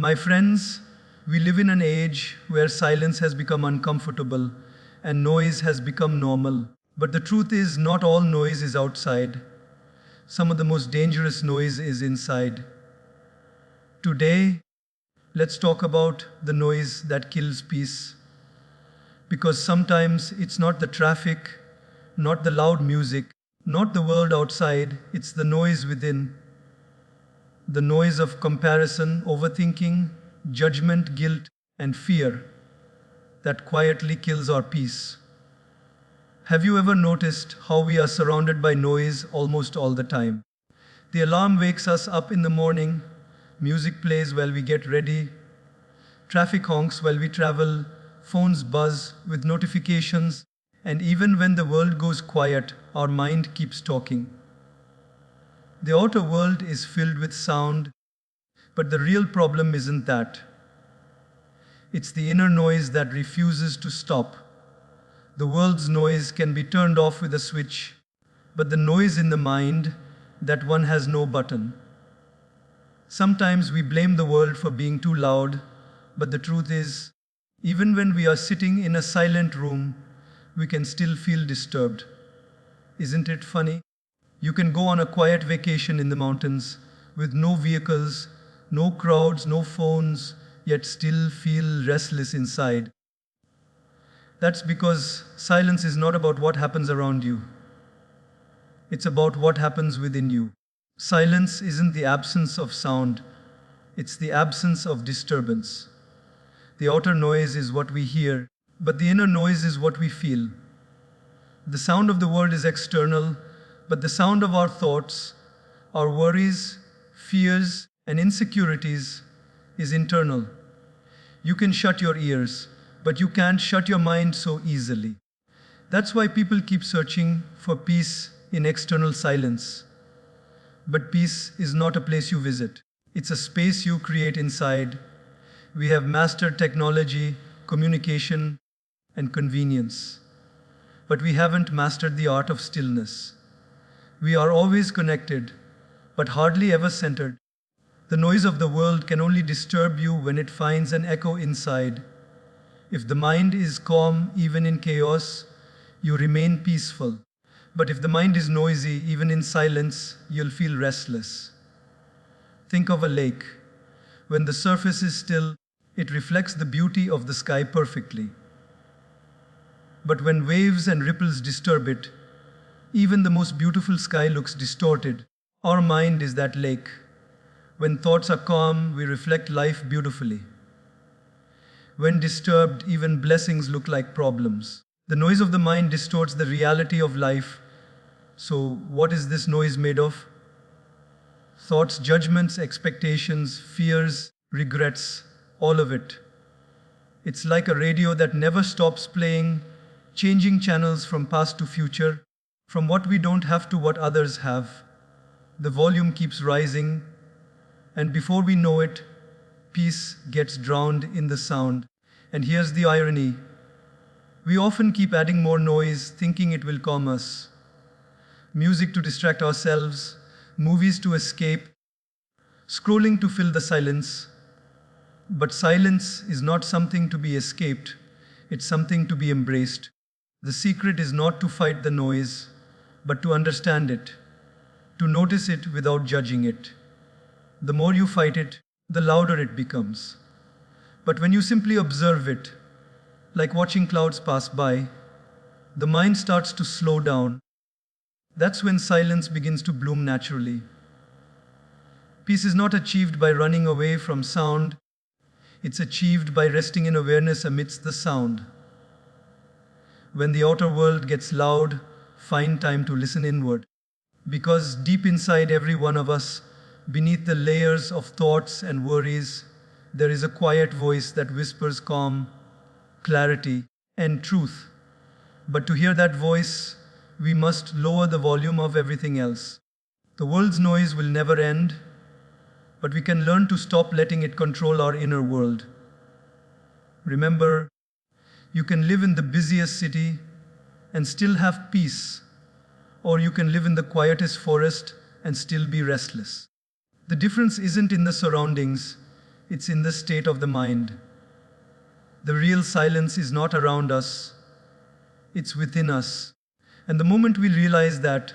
My friends, we live in an age where silence has become uncomfortable and noise has become normal. But the truth is, not all noise is outside. Some of the most dangerous noise is inside. Today, let's talk about the noise that kills peace. Because sometimes it's not the traffic, not the loud music, not the world outside, it's the noise within. The noise of comparison, overthinking, judgment, guilt, and fear that quietly kills our peace. Have you ever noticed how we are surrounded by noise almost all the time? The alarm wakes us up in the morning, music plays while we get ready, traffic honks while we travel, phones buzz with notifications, and even when the world goes quiet, our mind keeps talking. The outer world is filled with sound, but the real problem isn't that. It's the inner noise that refuses to stop. The world's noise can be turned off with a switch, but the noise in the mind, that one has no button. Sometimes we blame the world for being too loud, but the truth is, even when we are sitting in a silent room, we can still feel disturbed. Isn't it funny? You can go on a quiet vacation in the mountains with no vehicles, no crowds, no phones, yet still feel restless inside. That's because silence is not about what happens around you. It's about what happens within you. Silence isn't the absence of sound, it's the absence of disturbance. The outer noise is what we hear, but the inner noise is what we feel. The sound of the world is external, but the sound of our thoughts, our worries, fears, and insecurities is internal. You can shut your ears, but you can't shut your mind so easily. That's why people keep searching for peace in external silence. But peace is not a place you visit. It's a space you create inside. We have mastered technology, communication, and convenience. But we haven't mastered the art of stillness. We are always connected, but hardly ever centered. The noise of the world can only disturb you when it finds an echo inside. If the mind is calm, even in chaos, you remain peaceful. But if the mind is noisy, even in silence, you'll feel restless. Think of a lake. When the surface is still, it reflects the beauty of the sky perfectly. But when waves and ripples disturb it, even the most beautiful sky looks distorted. Our mind is that lake. When thoughts are calm, we reflect life beautifully. When disturbed, even blessings look like problems. The noise of the mind distorts the reality of life. So, what is this noise made of? Thoughts, judgments, expectations, fears, regrets, all of it. It's like a radio that never stops playing, changing channels from past to future, from what we don't have to what others have. The volume keeps rising, and before we know it, peace gets drowned in the sound. And here's the irony. We often keep adding more noise, thinking it will calm us. Music to distract ourselves, movies to escape, scrolling to fill the silence. But silence is not something to be escaped, it's something to be embraced. The secret is not to fight the noise, but to understand it, to notice it without judging it. The more you fight it, the louder it becomes. But when you simply observe it, like watching clouds pass by, the mind starts to slow down. That's when silence begins to bloom naturally. Peace is not achieved by running away from sound, it's achieved by resting in awareness amidst the sound. When the outer world gets loud, find time to listen inward. Because deep inside every one of us, beneath the layers of thoughts and worries, there is a quiet voice that whispers calm, clarity, and truth. But to hear that voice, we must lower the volume of everything else. The world's noise will never end, but we can learn to stop letting it control our inner world. Remember, you can live in the busiest city and still have peace, or you can live in the quietest forest and still be restless. The difference isn't in the surroundings, it's in the state of the mind. The real silence is not around us, it's within us. And the moment we realize that,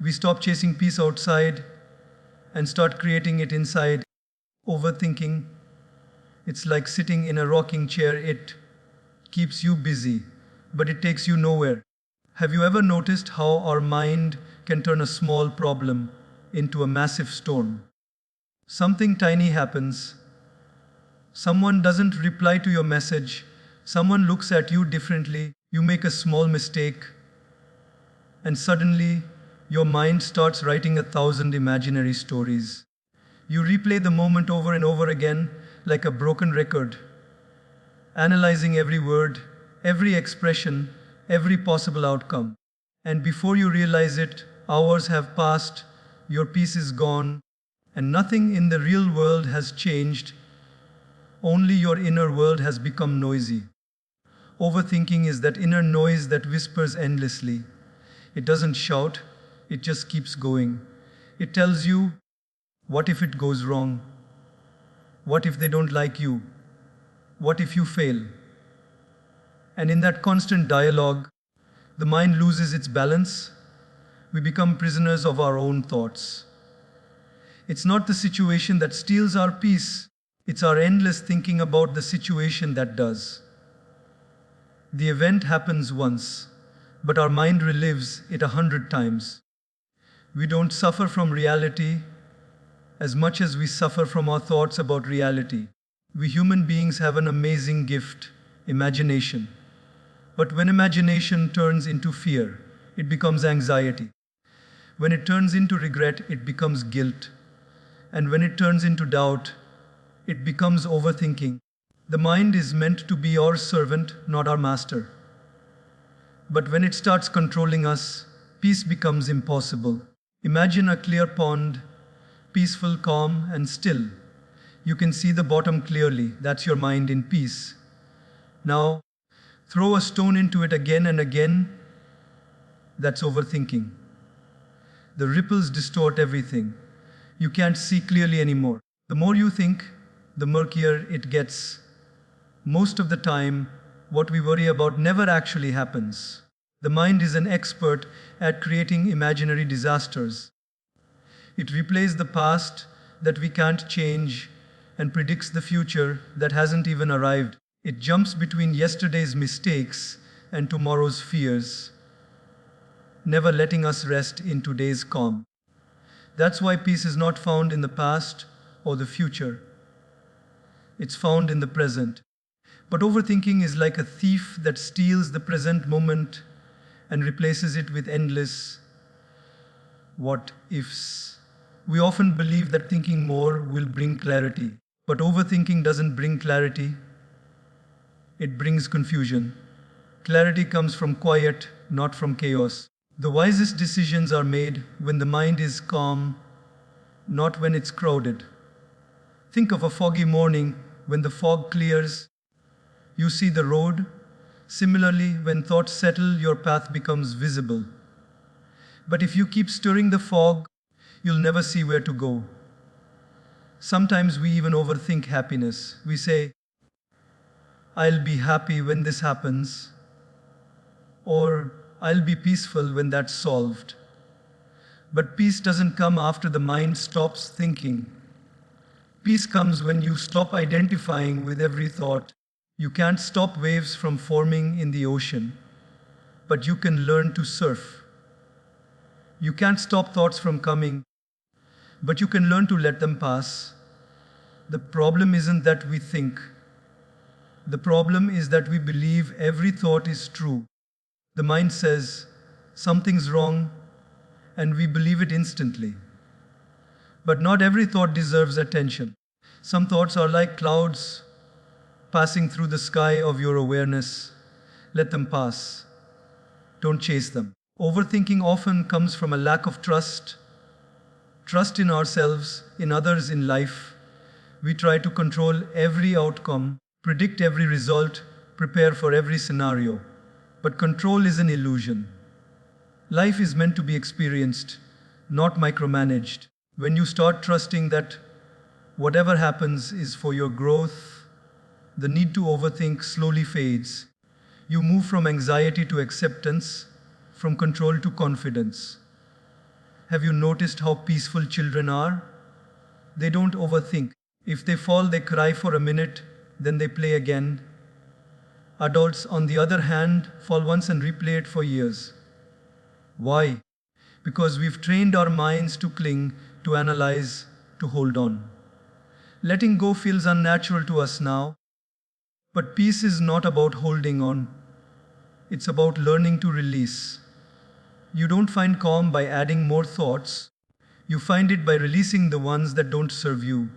we stop chasing peace outside and start creating it inside. Overthinking, it's like sitting in a rocking chair. It keeps you busy, but it takes you nowhere. Have you ever noticed how our mind can turn a small problem into a massive storm? Something tiny happens. Someone doesn't reply to your message. Someone looks at you differently. You make a small mistake. And suddenly, your mind starts writing 1,000 imaginary stories. You replay the moment over and over again like a broken record, analyzing every word, every expression, every possible outcome. And before you realize it, hours have passed, your peace is gone, and nothing in the real world has changed. Only your inner world has become noisy. Overthinking is that inner noise that whispers endlessly. It doesn't shout, it just keeps going. It tells you, what if it goes wrong? What if they don't like you? What if you fail? And in that constant dialogue, the mind loses its balance. We become prisoners of our own thoughts. It's not the situation that steals our peace, it's our endless thinking about the situation that does. The event happens once, but our mind relives it 100 times. We don't suffer from reality as much as we suffer from our thoughts about reality. We human beings have an amazing gift, imagination. But when imagination turns into fear, it becomes anxiety. When it turns into regret, it becomes guilt. And when it turns into doubt, it becomes overthinking. The mind is meant to be our servant, not our master. But when it starts controlling us, peace becomes impossible. Imagine a clear pond, peaceful, calm, and still. You can see the bottom clearly. That's your mind in peace. Now, throw a stone into it again and again. That's overthinking. The ripples distort everything. You can't see clearly anymore. The more you think, the murkier it gets. Most of the time, what we worry about never actually happens. The mind is an expert at creating imaginary disasters. It replays the past that we can't change and predicts the future that hasn't even arrived. It jumps between yesterday's mistakes and tomorrow's fears, never letting us rest in today's calm. That's why peace is not found in the past or the future. It's found in the present. But overthinking is like a thief that steals the present moment and replaces it with endless what ifs. We often believe that thinking more will bring clarity. But overthinking doesn't bring clarity, it brings confusion. Clarity comes from quiet, not from chaos. The wisest decisions are made when the mind is calm, not when it's crowded. Think of a foggy morning. When the fog clears, you see the road. Similarly, when thoughts settle, your path becomes visible. But if you keep stirring the fog, you'll never see where to go. Sometimes we even overthink happiness. We say, I'll be happy when this happens, or I'll be peaceful when that's solved. But peace doesn't come after the mind stops thinking. Peace comes when you stop identifying with every thought. You can't stop waves from forming in the ocean, but you can learn to surf. You can't stop thoughts from coming, but you can learn to let them pass. The problem isn't that we think. The problem is that we believe every thought is true. The mind says, something's wrong, and we believe it instantly. But not every thought deserves attention. Some thoughts are like clouds passing through the sky of your awareness. Let them pass. Don't chase them. Overthinking often comes from a lack of trust in ourselves, in others, in life. We try to control every outcome, predict every result, prepare for every scenario. But control is an illusion. Life is meant to be experienced, not micromanaged. When you start trusting that Whatever happens is for your growth. The need to overthink slowly fades. You move from anxiety to acceptance, from control to confidence. Have you noticed how peaceful children are? They don't overthink. If they fall, they cry for a minute, then they play again. Adults, on the other hand, fall once and replay it for years. Why? Because we've trained our minds to cling, to analyze, to hold on. Letting go feels unnatural to us now. But peace is not about holding on, it's about learning to release. You don't find calm by adding more thoughts, you find it by releasing the ones that don't serve you.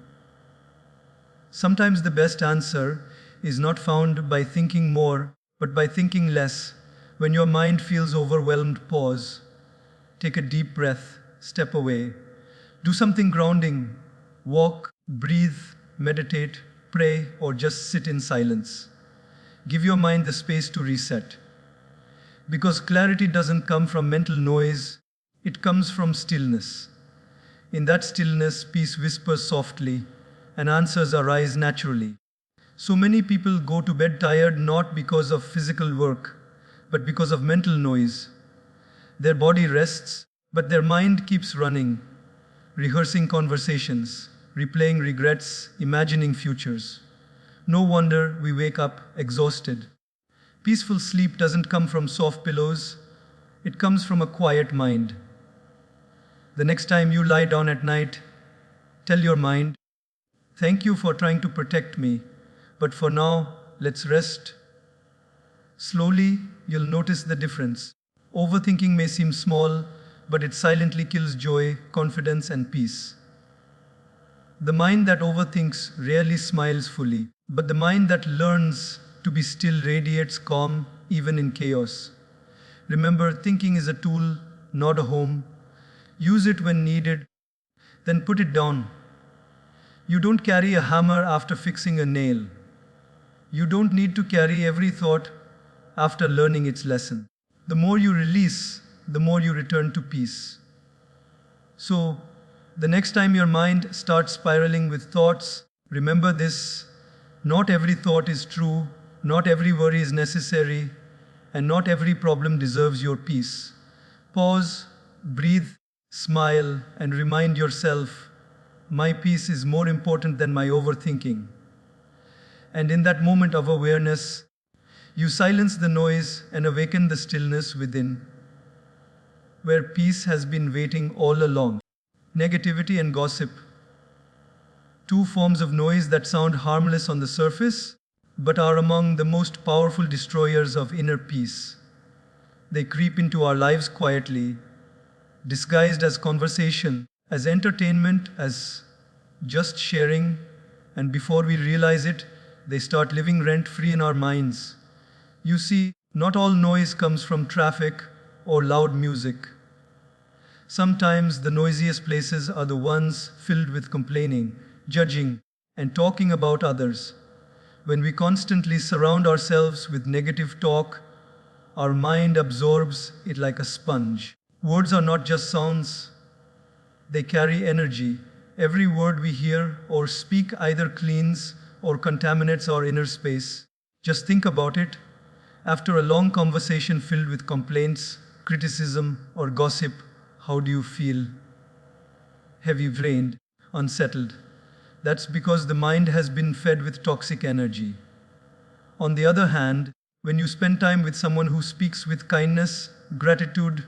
Sometimes the best answer is not found by thinking more, but by thinking less. When your mind feels overwhelmed, pause. Take a deep breath, step away. Do something grounding. Walk, breathe, meditate, pray, or just sit in silence. Give your mind the space to reset. Because clarity doesn't come from mental noise, it comes from stillness. In that stillness, peace whispers softly, and answers arise naturally. So many people go to bed tired not because of physical work, but because of mental noise. Their body rests, but their mind keeps running, rehearsing conversations, replaying regrets, imagining futures. No wonder we wake up exhausted. Peaceful sleep doesn't come from soft pillows, it comes from a quiet mind. The next time you lie down at night, tell your mind, "Thank you for trying to protect me, but for now, let's rest." Slowly, you'll notice the difference. Overthinking may seem small, but it silently kills joy, confidence, and peace. The mind that overthinks rarely smiles fully, but the mind that learns to be still radiates calm even in chaos. Remember, thinking is a tool, not a home. Use it when needed, then put it down. You don't carry a hammer after fixing a nail. You don't need to carry every thought after learning its lesson. The more you release, the more you return to peace. So, the next time your mind starts spiraling with thoughts, remember this: not every thought is true, not every worry is necessary, and not every problem deserves your peace. Pause, breathe, smile, and remind yourself, my peace is more important than my overthinking. And in that moment of awareness, you silence the noise and awaken the stillness within, where peace has been waiting all along. Negativity and gossip, two forms of noise that sound harmless on the surface, but are among the most powerful destroyers of inner peace. They creep into our lives quietly, disguised as conversation, as entertainment, as just sharing, and before we realize it, they start living rent-free in our minds. You see, not all noise comes from traffic or loud music. Sometimes the noisiest places are the ones filled with complaining, judging, and talking about others. When we constantly surround ourselves with negative talk, our mind absorbs it like a sponge. Words are not just sounds, they carry energy. Every word we hear or speak either cleans or contaminates our inner space. Just think about it. After a long conversation filled with complaints, criticism, or gossip, how do you feel? Heavy-brained, unsettled. That's because the mind has been fed with toxic energy. On the other hand, when you spend time with someone who speaks with kindness, gratitude,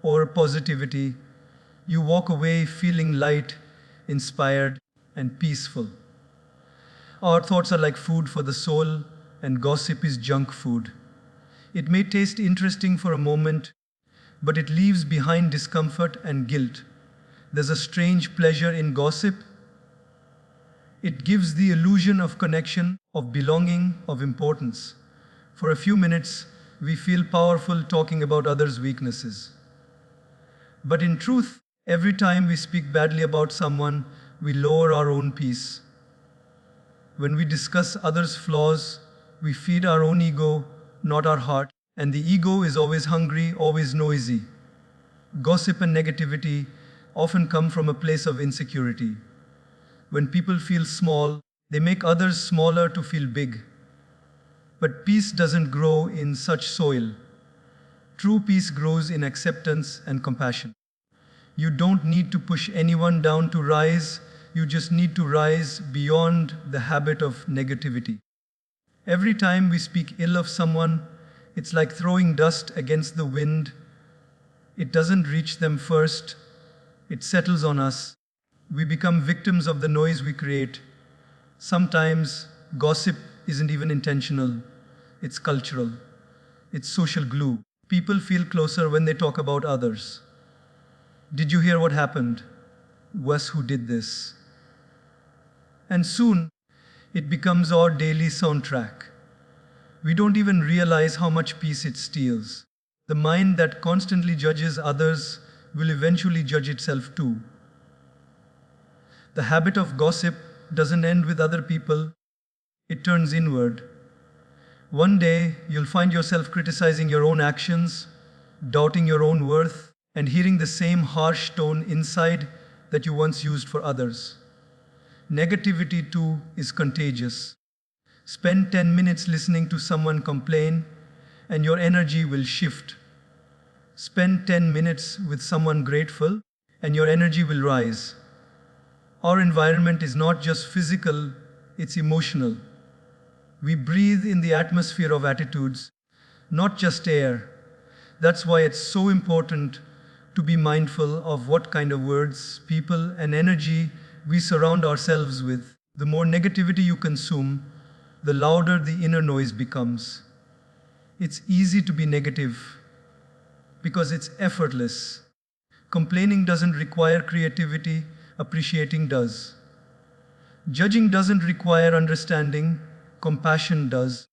or positivity, you walk away feeling light, inspired, and peaceful. Our thoughts are like food for the soul, and gossip is junk food. It may taste interesting for a moment, but it leaves behind discomfort and guilt. There's a strange pleasure in gossip. It gives the illusion of connection, of belonging, of importance. For a few minutes, we feel powerful talking about others' weaknesses. But in truth, every time we speak badly about someone, we lower our own peace. When we discuss others' flaws, we feed our own ego, not our heart, and the ego is always hungry, always noisy. Gossip and negativity often come from a place of insecurity. When people feel small, they make others smaller to feel big. But peace doesn't grow in such soil. True peace grows in acceptance and compassion. You don't need to push anyone down to rise, you just need to rise beyond the habit of negativity. Every time we speak ill of someone, it's like throwing dust against the wind. It doesn't reach them first, it settles on us. We become victims of the noise we create. Sometimes gossip isn't even intentional, it's cultural, it's social glue. People feel closer when they talk about others. Did you hear what happened? Wes, who did this? And soon, it becomes our daily soundtrack. We don't even realize how much peace it steals. The mind that constantly judges others will eventually judge itself too. The habit of gossip doesn't end with other people, it turns inward. One day, you'll find yourself criticizing your own actions, doubting your own worth, and hearing the same harsh tone inside that you once used for others. Negativity, too, is contagious. Spend 10 minutes listening to someone complain, and your energy will shift. Spend 10 minutes with someone grateful, and your energy will rise. Our environment is not just physical, it's emotional. We breathe in the atmosphere of attitudes, not just air. That's why it's so important to be mindful of what kind of words, people, and energy we surround ourselves with. The more negativity you consume, the louder the inner noise becomes. It's easy to be negative because it's effortless. Complaining doesn't require creativity, appreciating does. Judging doesn't require understanding, compassion does.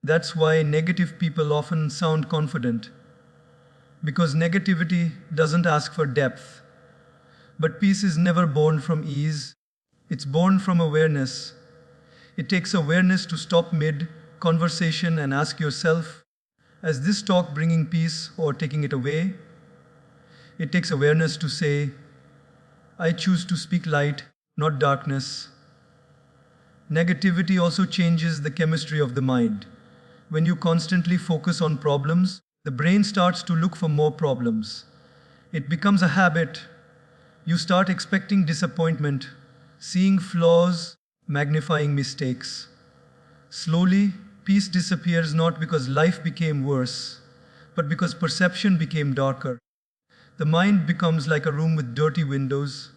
That's why negative people often sound confident. Because negativity doesn't ask for depth. But peace is never born from ease, it's born from awareness. It takes awareness to stop mid conversation and ask yourself, is this talk bringing peace or taking it away? It takes awareness to say, I choose to speak light, not darkness. Negativity also changes the chemistry of the mind. When you constantly focus on problems, the brain starts to look for more problems. It becomes a habit. You start expecting disappointment, seeing flaws, magnifying mistakes. Slowly, peace disappears not because life became worse, but because perception became darker. The mind becomes like a room with dirty windows.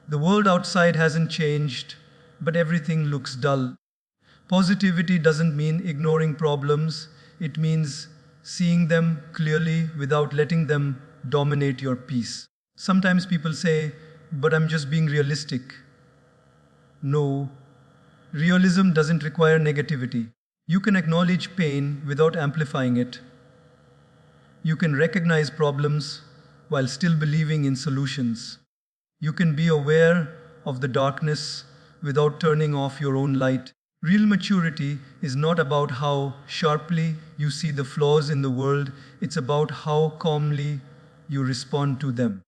The world outside hasn't changed, but everything looks dull. Positivity doesn't mean ignoring problems, it means seeing them clearly without letting them dominate your peace. Sometimes people say, but I'm just being realistic. No, realism doesn't require negativity. You can acknowledge pain without amplifying it. You can recognize problems while still believing in solutions. You can be aware of the darkness without turning off your own light. Real maturity is not about how sharply you see the flaws in the world, it's about how calmly you respond to them.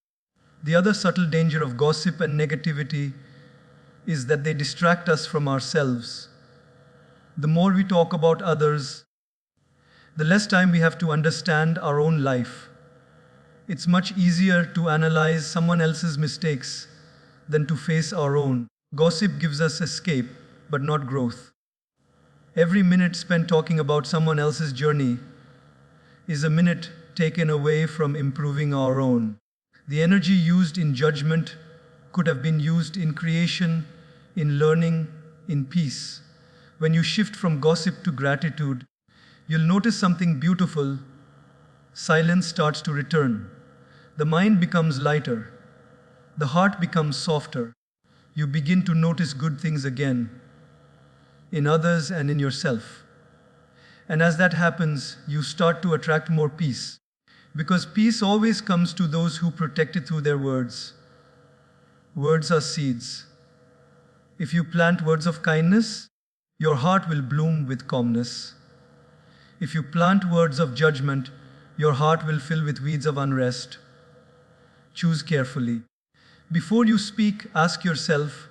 The other subtle danger of gossip and negativity is that they distract us from ourselves. The more we talk about others, the less time we have to understand our own life. It's much easier to analyze someone else's mistakes than to face our own. Gossip gives us escape, but not growth. Every minute spent talking about someone else's journey is a minute taken away from improving our own. The energy used in judgment could have been used in creation, in learning, in peace. When you shift from gossip to gratitude, you'll notice something beautiful. Silence starts to return. The mind becomes lighter. The heart becomes softer. You begin to notice good things again, in others and in yourself. And as that happens, you start to attract more peace. Because peace always comes to those who protect it through their words. Words are seeds. If you plant words of kindness, your heart will bloom with calmness. If you plant words of judgment, your heart will fill with weeds of unrest. Choose carefully. Before you speak, ask yourself,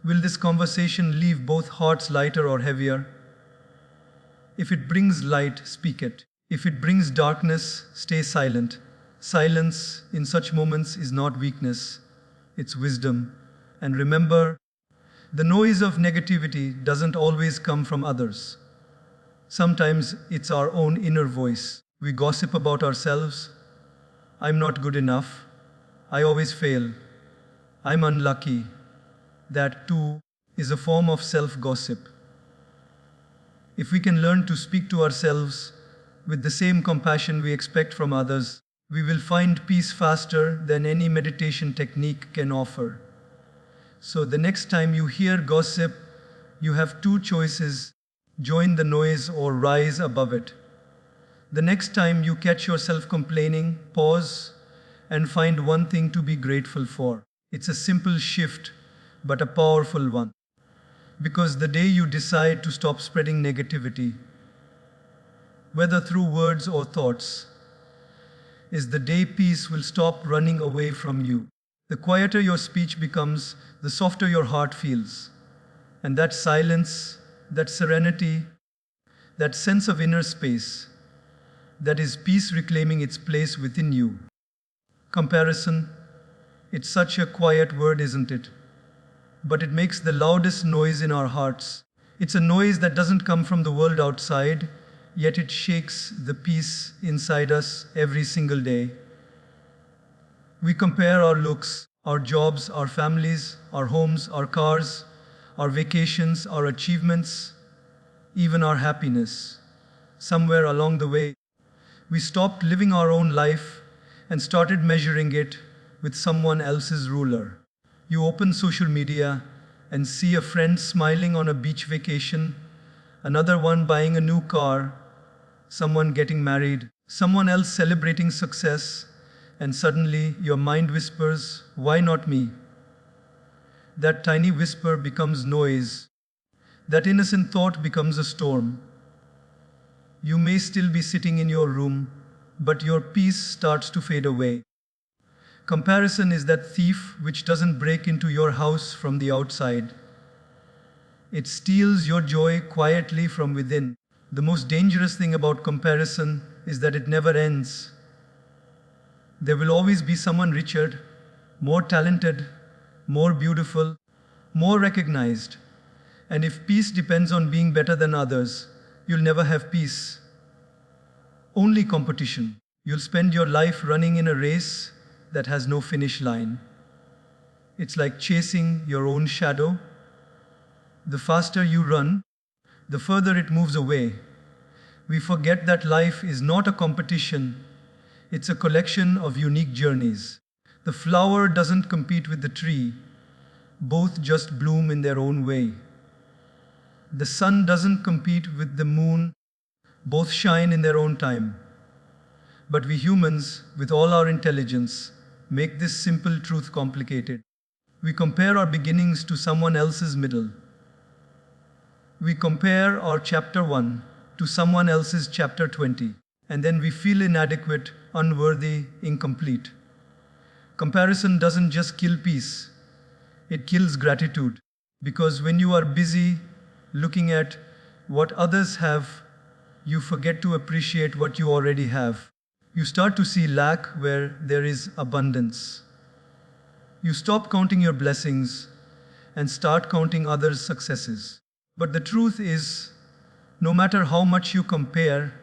will this conversation leave both hearts lighter or heavier? If it brings light, speak it. If it brings darkness, stay silent. Silence in such moments is not weakness, it's wisdom. And remember, the noise of negativity doesn't always come from others. Sometimes it's our own inner voice. We gossip about ourselves. I'm not good enough. I always fail. I'm unlucky. That too is a form of self gossip. If we can learn to speak to ourselves with the same compassion we expect from others, we will find peace faster than any meditation technique can offer. So the next time you hear gossip, you have two choices: join the noise or rise above it. The next time you catch yourself complaining, pause and find one thing to be grateful for. It's a simple shift, but a powerful one. Because the day you decide to stop spreading negativity, whether through words or thoughts, is the day peace will stop running away from you. The quieter your speech becomes, the softer your heart feels. And that silence, that serenity, that sense of inner space, that is peace reclaiming its place within you. Comparison, it's such a quiet word, isn't it? But it makes the loudest noise in our hearts. It's a noise that doesn't come from the world outside, yet it shakes the peace inside us every single day. We compare our looks, our jobs, our families, our homes, our cars, our vacations, our achievements, even our happiness. Somewhere along the way, we stopped living our own life and started measuring it with someone else's ruler. You open social media and see a friend smiling on a beach vacation, another one buying a new car, someone getting married, someone else celebrating success, and suddenly your mind whispers, "Why not me?" That tiny whisper becomes noise. That innocent thought becomes a storm. You may still be sitting in your room, but your peace starts to fade away. Comparison is that thief which doesn't break into your house from the outside. It steals your joy quietly from within. The most dangerous thing about comparison is that it never ends. There will always be someone richer, more talented, more beautiful, more recognized. And if peace depends on being better than others, you'll never have peace. Only competition. You'll spend your life running in a race that has no finish line. It's like chasing your own shadow. The faster you run, the further it moves away. We forget that life is not a competition, it's a collection of unique journeys. The flower doesn't compete with the tree, both just bloom in their own way. The sun doesn't compete with the moon, both shine in their own time. But we humans, with all our intelligence, make this simple truth complicated. We compare our beginnings to someone else's middle. We compare our chapter 1 to someone else's chapter 20, and then we feel inadequate, unworthy, incomplete. Comparison doesn't just kill peace, it kills gratitude. Because when you are busy looking at what others have, you forget to appreciate what you already have. You start to see lack where there is abundance. You stop counting your blessings and start counting others' successes. But the truth is, no matter how much you compare,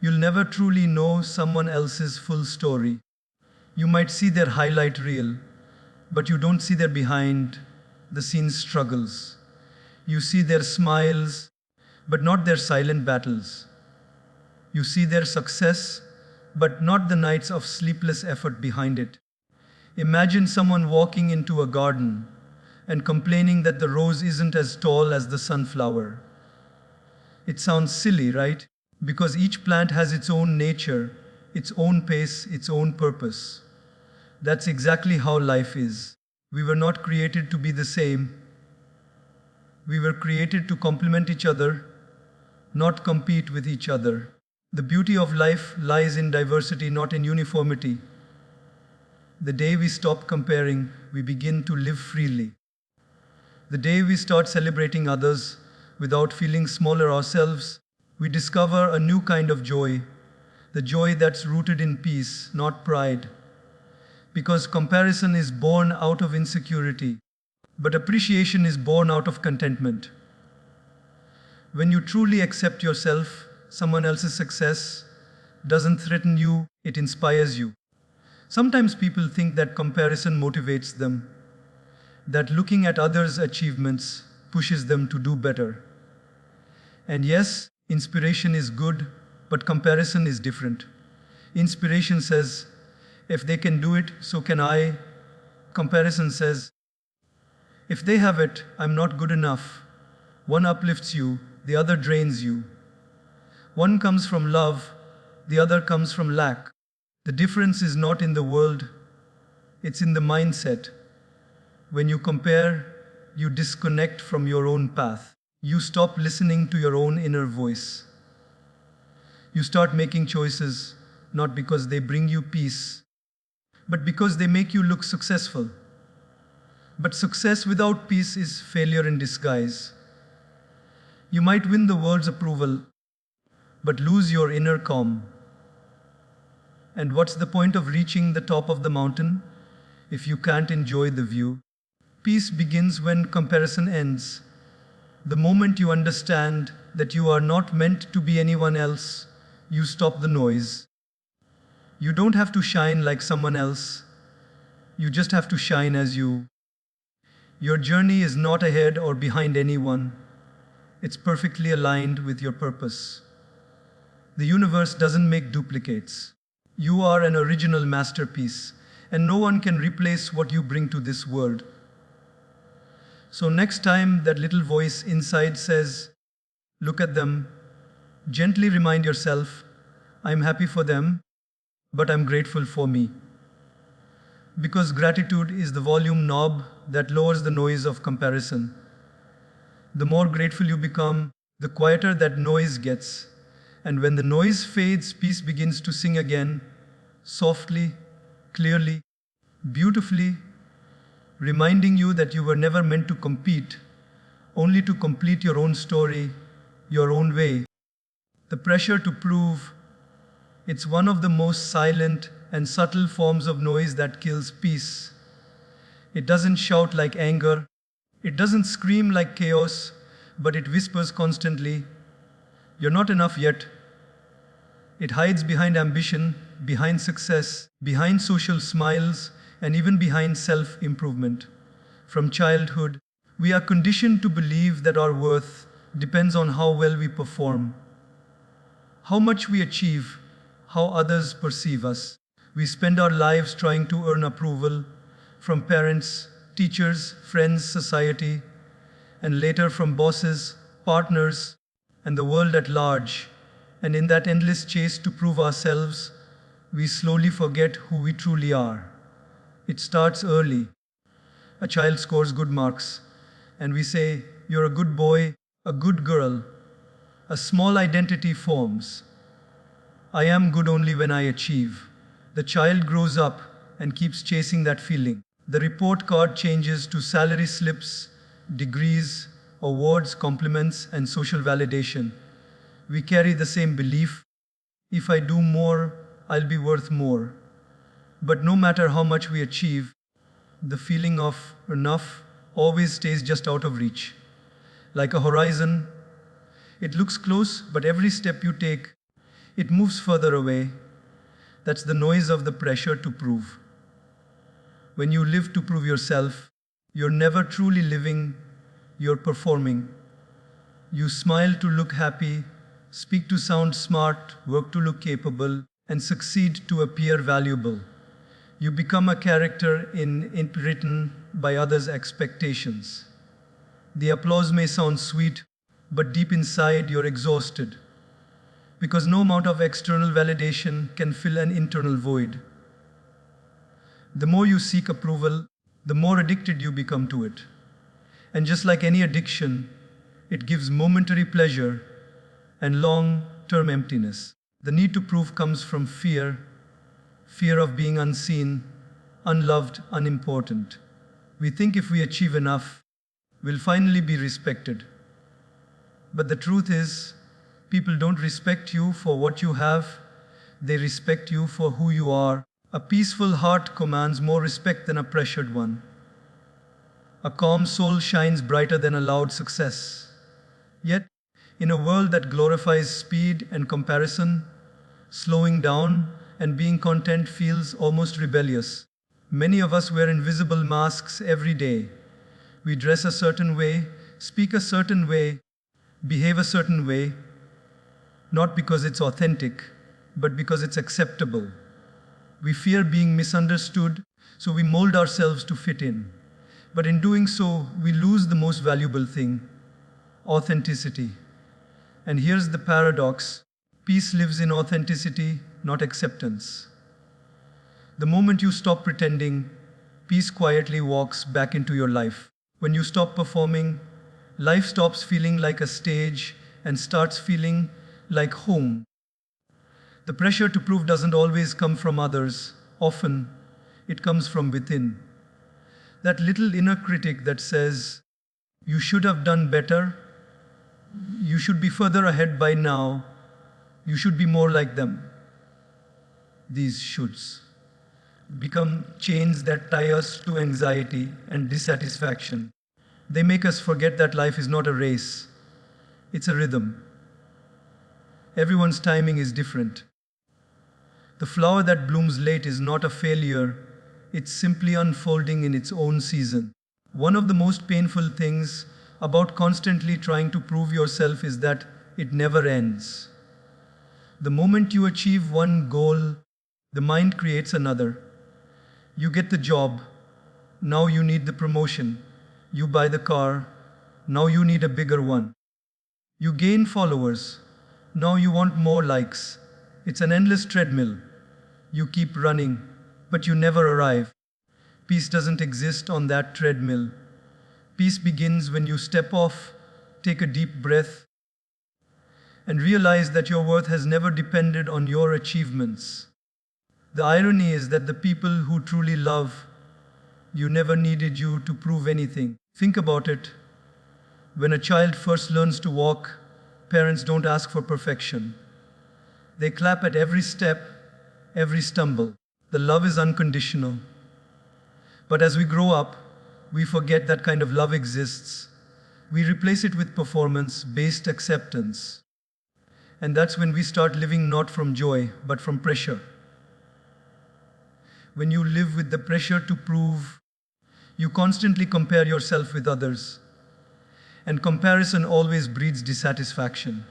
you'll never truly know someone else's full story. You might see their highlight reel, but you don't see their behind the scenes struggles. You see their smiles, but not their silent battles. You see their success, but not the nights of sleepless effort behind it. Imagine someone walking into a garden and complaining that the rose isn't as tall as the sunflower. It sounds silly, right? Because each plant has its own nature, its own pace, its own purpose. That's exactly how life is. We were not created to be the same. We were created to complement each other, not compete with each other. The beauty of life lies in diversity, not in uniformity. The day we stop comparing, we begin to live freely. The day we start celebrating others without feeling smaller ourselves, we discover a new kind of joy, the joy that's rooted in peace, not pride. Because comparison is born out of insecurity, but appreciation is born out of contentment. When you truly accept yourself, someone else's success doesn't threaten you, it inspires you. Sometimes people think that comparison motivates them, that looking at others' achievements pushes them to do better. And yes, inspiration is good, but comparison is different. Inspiration says, if they can do it, so can I. Comparison says, if they have it, I'm not good enough. One uplifts you, the other drains you. One comes from love, the other comes from lack. The difference is not in the world, it's in the mindset. When you compare, you disconnect from your own path. You stop listening to your own inner voice. You start making choices, not because they bring you peace, but because they make you look successful. But success without peace is failure in disguise. You might win the world's approval, but lose your inner calm. And what's the point of reaching the top of the mountain if you can't enjoy the view? Peace begins when comparison ends. The moment you understand that you are not meant to be anyone else, you stop the noise. You don't have to shine like someone else. You just have to shine as you. Your journey is not ahead or behind anyone. It's perfectly aligned with your purpose. The universe doesn't make duplicates. You are an original masterpiece, and no one can replace what you bring to this world. So next time that little voice inside says, look at them, gently remind yourself, I'm happy for them, but I'm grateful for me. Because gratitude is the volume knob that lowers the noise of comparison. The more grateful you become, the quieter that noise gets. And when the noise fades, peace begins to sing again, softly, clearly, beautifully, reminding you that you were never meant to compete, only to complete your own story, your own way. The pressure to prove, it's one of the most silent and subtle forms of noise that kills peace. It doesn't shout like anger, it doesn't scream like chaos, but it whispers constantly, you're not enough yet. It hides behind ambition, behind success, behind social smiles, and even behind self-improvement. From childhood, we are conditioned to believe that our worth depends on how well we perform, how much we achieve, how others perceive us. We spend our lives trying to earn approval from parents, teachers, friends, society, and later from bosses, partners, and the world at large. And in that endless chase to prove ourselves, we slowly forget who we truly are. It starts early. A child scores good marks, and we say, you're a good boy, a good girl. A small identity forms. I am good only when I achieve. The child grows up and keeps chasing that feeling. The report card changes to salary slips, degrees, awards, compliments, and social validation. We carry the same belief. If I do more, I'll be worth more. But no matter how much we achieve, the feeling of enough always stays just out of reach. Like a horizon, it looks close, but every step you take, it moves further away. That's the noise of the pressure to prove. When you live to prove yourself, you're never truly living, you're performing. You smile to look happy, speak to sound smart, work to look capable, and succeed to appear valuable. You become a character in written by others' expectations. The applause may sound sweet, but deep inside you're exhausted. Because no amount of external validation can fill an internal void. The more you seek approval, the more addicted you become to it. And just like any addiction, it gives momentary pleasure and long-term emptiness. The need to prove comes from fear, fear of being unseen, unloved, unimportant. We think if we achieve enough, we'll finally be respected. But the truth is, people don't respect you for what you have, they respect you for who you are. A peaceful heart commands more respect than a pressured one. A calm soul shines brighter than a loud success. Yet, in a world that glorifies speed and comparison, slowing down and being content feels almost rebellious. Many of us wear invisible masks every day. We dress a certain way, speak a certain way, behave a certain way, not because it's authentic, but because it's acceptable. We fear being misunderstood, so we mold ourselves to fit in. But in doing so, we lose the most valuable thing: authenticity. And here's the paradox: peace lives in authenticity, not acceptance. The moment you stop pretending, peace quietly walks back into your life. When you stop performing, life stops feeling like a stage and starts feeling like home. The pressure to prove doesn't always come from others. Often, it comes from within. That little inner critic that says, you should have done better, you should be further ahead by now, you should be more like them. These shoulds become chains that tie us to anxiety and dissatisfaction. They make us forget that life is not a race, it's a rhythm. Everyone's timing is different. The flower that blooms late is not a failure, it's simply unfolding in its own season. One of the most painful things about constantly trying to prove yourself is that it never ends. The moment you achieve one goal, the mind creates another. You get the job, now you need the promotion. You buy the car, now you need a bigger one. You gain followers, now you want more likes. It's an endless treadmill. You keep running, but you never arrive. Peace doesn't exist on that treadmill. Peace begins when you step off, take a deep breath, and realize that your worth has never depended on your achievements. The irony is that the people who truly love you never needed you to prove anything. Think about it. When a child first learns to walk, parents don't ask for perfection. They clap at every step, every stumble. The love is unconditional. But as we grow up, we forget that kind of love exists. We replace it with performance-based acceptance. And that's when we start living not from joy, but from pressure. When you live with the pressure to prove, you constantly compare yourself with others. And comparison always breeds dissatisfaction.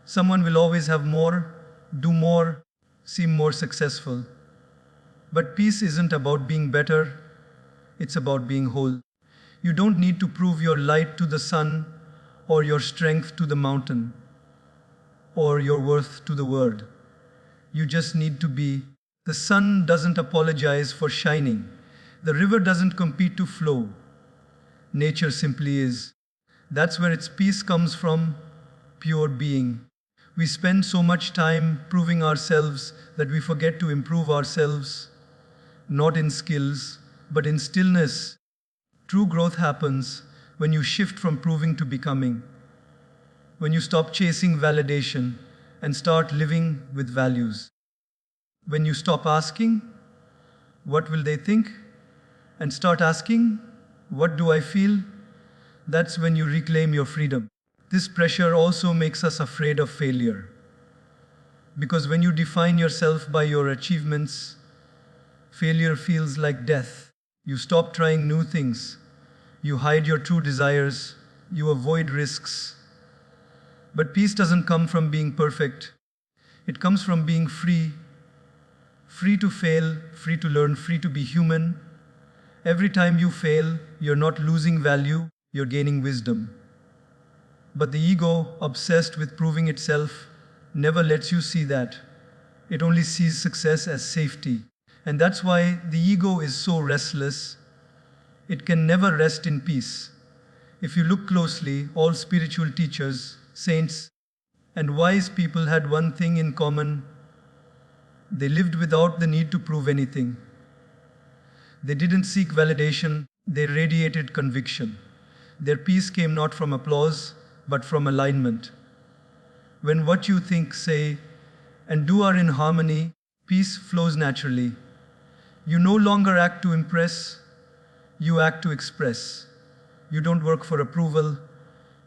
Someone will always have more, do more, seem more successful. But peace isn't about being better, it's about being whole. You don't need to prove your light to the sun, or your strength to the mountain, or your worth to the world. You just need to be. The sun doesn't apologize for shining. The river doesn't compete to flow. Nature simply is. That's where its peace comes from, pure being. We spend so much time proving ourselves that we forget to improve ourselves, not in skills, but in stillness. True growth happens when you shift from proving to becoming, when you stop chasing validation and start living with values. When you stop asking, what will they think? And start asking, what do I feel? That's when you reclaim your freedom. This pressure also makes us afraid of failure. Because when you define yourself by your achievements, failure feels like death. You stop trying new things. You hide your true desires. You avoid risks. But peace doesn't come from being perfect. It comes from being free. Free to fail, free to learn, free to be human. Every time you fail, you're not losing value, you're gaining wisdom. But the ego, obsessed with proving itself, never lets you see that. It only sees success as safety. And that's why the ego is so restless. It can never rest in peace. If you look closely, all spiritual teachers, saints, and wise people had one thing in common. They lived without the need to prove anything. They didn't seek validation, they radiated conviction. Their peace came not from applause, but from alignment. When what you think, say, and do are in harmony, peace flows naturally. You no longer act to impress, you act to express. You don't work for approval,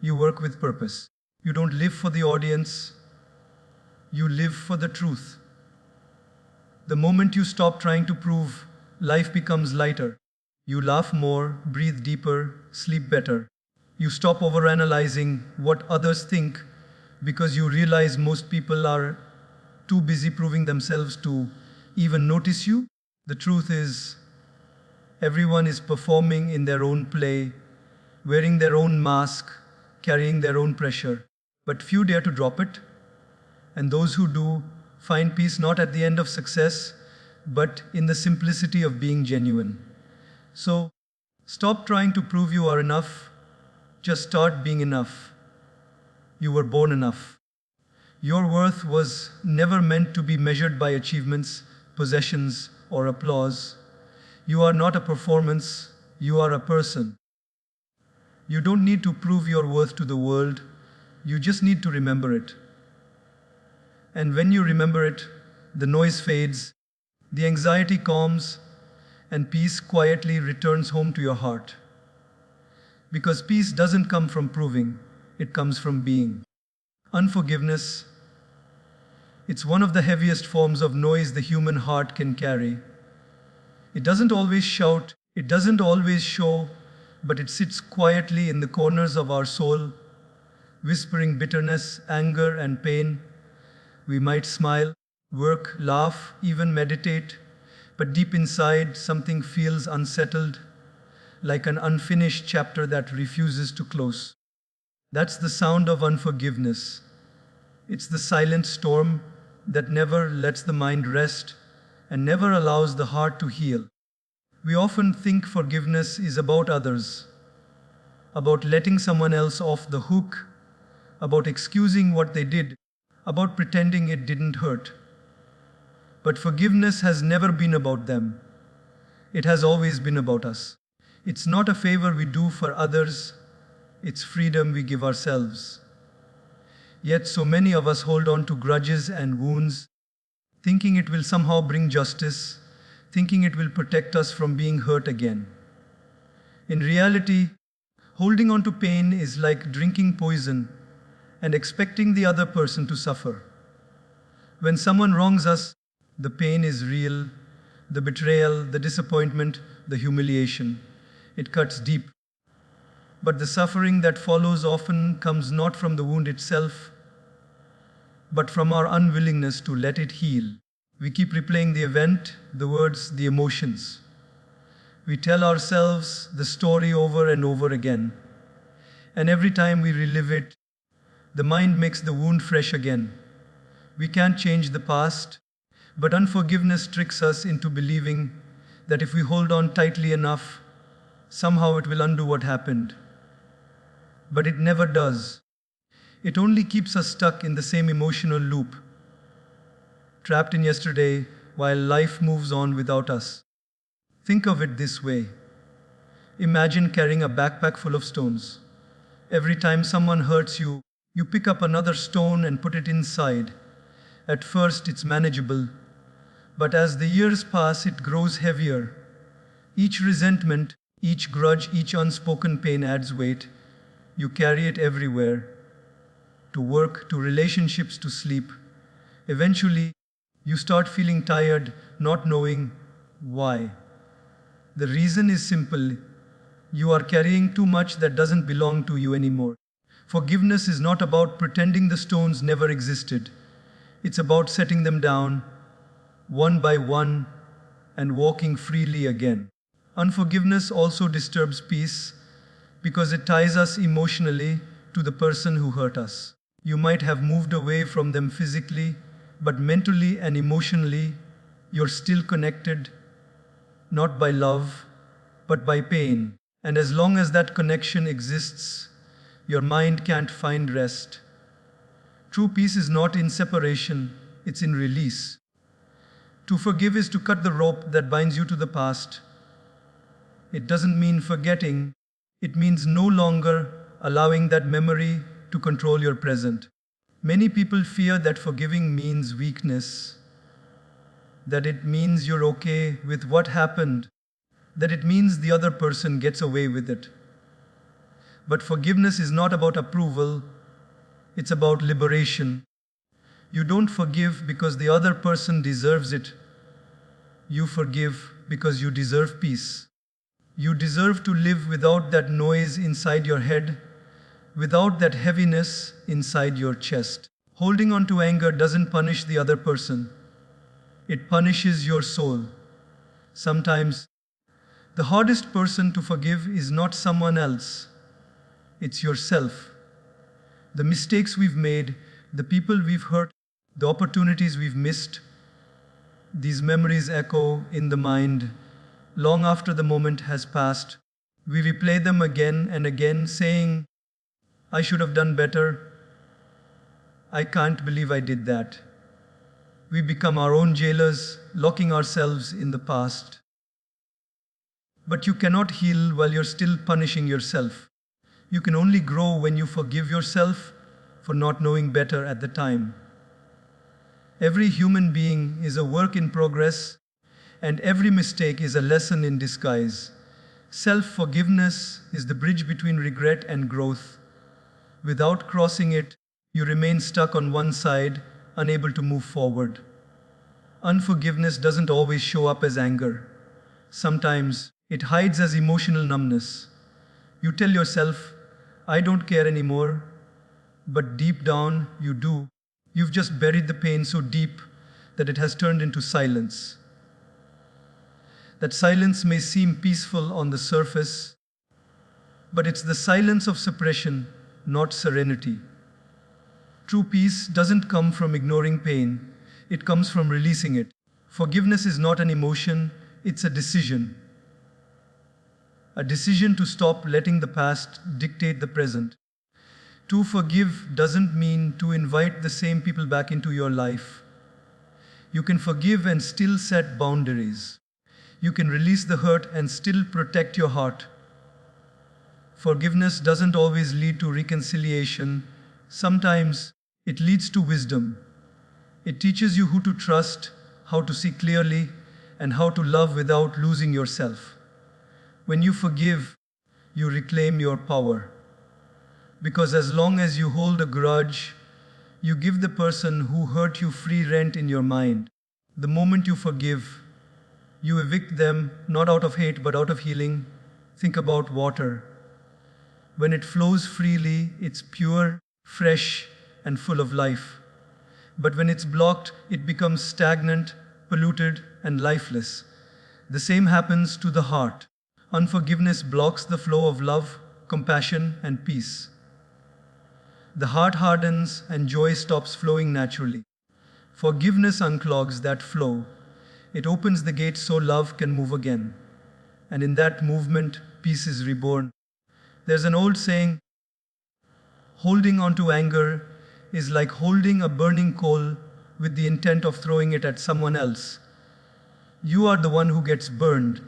you work with purpose. You don't live for the audience, you live for the truth. The moment you stop trying to prove, life becomes lighter. You laugh more, breathe deeper, sleep better. You stop overanalyzing what others think because you realize most people are too busy proving themselves to even notice you. The truth is, everyone is performing in their own play, wearing their own mask, carrying their own pressure. But few dare to drop it, and those who do find peace not at the end of success, but in the simplicity of being genuine. So, stop trying to prove you are enough, just start being enough. You were born enough. Your worth was never meant to be measured by achievements, possessions, or applause. You are not a performance, you are a person. You don't need to prove your worth to the world, you just need to remember it. And when you remember it, the noise fades, the anxiety calms, and peace quietly returns home to your heart. Because peace doesn't come from proving, it comes from being. Unforgiveness, it's one of the heaviest forms of noise the human heart can carry. It doesn't always shout, it doesn't always show, but it sits quietly in the corners of our soul, whispering bitterness, anger, and pain. We might smile, work, laugh, even meditate, but deep inside something feels unsettled, like an unfinished chapter that refuses to close. That's the sound of unforgiveness. It's the silent storm that never lets the mind rest and never allows the heart to heal. We often think forgiveness is about others, about letting someone else off the hook, about excusing what they did, about pretending it didn't hurt. But forgiveness has never been about them. It has always been about us. It's not a favor we do for others, it's freedom we give ourselves. Yet so many of us hold on to grudges and wounds, thinking it will somehow bring justice, thinking it will protect us from being hurt again. In reality, holding on to pain is like drinking poison and expecting the other person to suffer. When someone wrongs us, the pain is real, the betrayal, the disappointment, the humiliation. It cuts deep. But the suffering that follows often comes not from the wound itself, but from our unwillingness to let it heal. We keep replaying the event, the words, the emotions. We tell ourselves the story over and over again. And every time we relive it, the mind makes the wound fresh again. We can't change the past, but unforgiveness tricks us into believing that if we hold on tightly enough, somehow it will undo what happened. But it never does. It only keeps us stuck in the same emotional loop, trapped in yesterday while life moves on without us. Think of it this way. Imagine carrying a backpack full of stones. Every time someone hurts you, you pick up another stone and put it inside. At first, it's manageable, but as the years pass, it grows heavier. Each resentment, each grudge, each unspoken pain adds weight. You carry it everywhere. To work, to relationships, to sleep. Eventually, you start feeling tired, not knowing why. The reason is simple. You are carrying too much that doesn't belong to you anymore. Forgiveness is not about pretending the stones never existed. It's about setting them down, one by one, and walking freely again. Unforgiveness also disturbs peace because it ties us emotionally to the person who hurt us. You might have moved away from them physically, but mentally and emotionally, you're still connected, not by love, but by pain. And as long as that connection exists, your mind can't find rest. True peace is not in separation, it's in release. To forgive is to cut the rope that binds you to the past, It doesn't mean forgetting, it means no longer allowing that memory to control your present. Many people fear that forgiving means weakness, that it means you're okay with what happened, that it means the other person gets away with it. But forgiveness is not about approval, it's about liberation. You don't forgive because the other person deserves it. You forgive because you deserve peace. You deserve to live without that noise inside your head, without that heaviness inside your chest. Holding on to anger doesn't punish the other person, it punishes your soul. Sometimes, the hardest person to forgive is not someone else, it's yourself. The mistakes we've made, the people we've hurt, the opportunities we've missed, these memories echo in the mind long after the moment has passed. We replay them again and again, saying, I should have done better. I can't believe I did that. We become our own jailers, locking ourselves in the past. But you cannot heal while you're still punishing yourself. You can only grow when you forgive yourself for not knowing better at the time. Every human being is a work in progress, and every mistake is a lesson in disguise. Self-forgiveness is the bridge between regret and growth. Without crossing it, you remain stuck on one side, unable to move forward. Unforgiveness doesn't always show up as anger. Sometimes it hides as emotional numbness. You tell yourself, I don't care anymore, but deep down you do. You've just buried the pain so deep that it has turned into silence. That silence may seem peaceful on the surface, but it's the silence of suppression, not serenity. True peace doesn't come from ignoring pain, it comes from releasing it. Forgiveness is not an emotion, it's a decision. A decision to stop letting the past dictate the present. To forgive doesn't mean to invite the same people back into your life. You can forgive and still set boundaries. You can release the hurt and still protect your heart. Forgiveness doesn't always lead to reconciliation. Sometimes it leads to wisdom. It teaches you who to trust, how to see clearly, and how to love without losing yourself. When you forgive, you reclaim your power. Because as long as you hold a grudge, you give the person who hurt you free rent in your mind. The moment you forgive, you evict them not out of hate but out of healing. Think about water. When it flows freely, it's pure, fresh, and full of life. But when it's blocked, it becomes stagnant, polluted, and lifeless. The same happens to the heart. Unforgiveness blocks the flow of love, compassion, and peace. The heart hardens and joy stops flowing naturally. Forgiveness unclogs that flow. It opens the gate so love can move again. And in that movement, peace is reborn. There's an old saying, holding on to anger is like holding a burning coal with the intent of throwing it at someone else. You are the one who gets burned.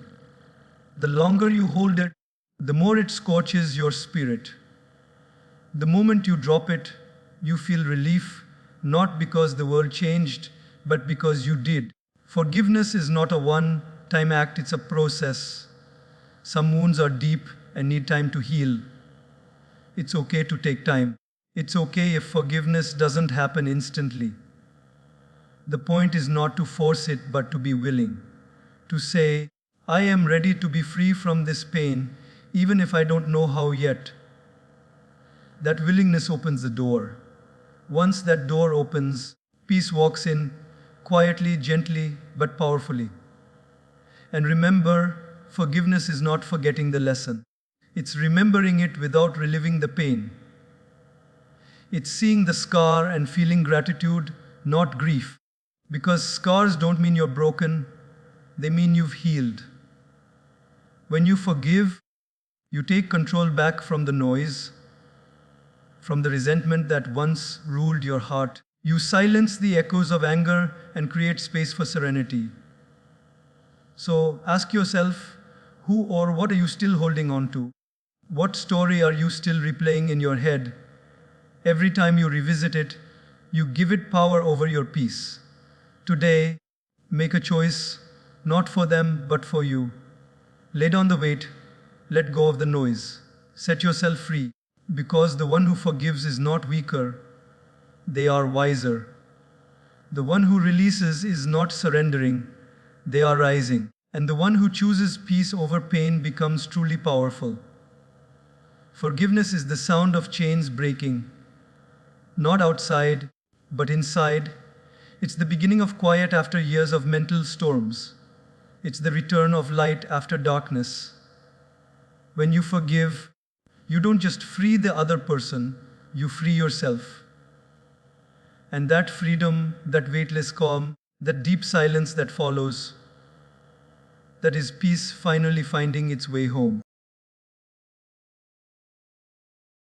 The longer you hold it, the more it scorches your spirit. The moment you drop it, you feel relief, not because the world changed, but because you did. Forgiveness is not a one-time act, it's a process. Some wounds are deep and need time to heal. It's okay to take time. It's okay if forgiveness doesn't happen instantly. The point is not to force it, but to be willing. To say, I am ready to be free from this pain, even if I don't know how yet. That willingness opens the door. Once that door opens, peace walks in, quietly, gently, but powerfully. And remember, forgiveness is not forgetting the lesson. It's remembering it without reliving the pain. It's seeing the scar and feeling gratitude, not grief. Because scars don't mean you're broken, they mean you've healed. When you forgive, you take control back from the noise, from the resentment that once ruled your heart. You silence the echoes of anger and create space for serenity. So ask yourself, Who or what are you still holding on to? What story are you still replaying in your head? Every time you revisit it, you give it power over your peace. Today, make a choice, not for them, but for you. Lay down the weight, let go of the noise. Set yourself free, because the one who forgives is not weaker, they are wiser. The one who releases is not surrendering, they are rising. And the one who chooses peace over pain becomes truly powerful. Forgiveness is the sound of chains breaking, not outside, but inside. It's the beginning of quiet after years of mental storms. It's the return of light after darkness. When you forgive, you don't just free the other person, you free yourself. And that freedom, that weightless calm, that deep silence that follows, that is peace finally finding its way home.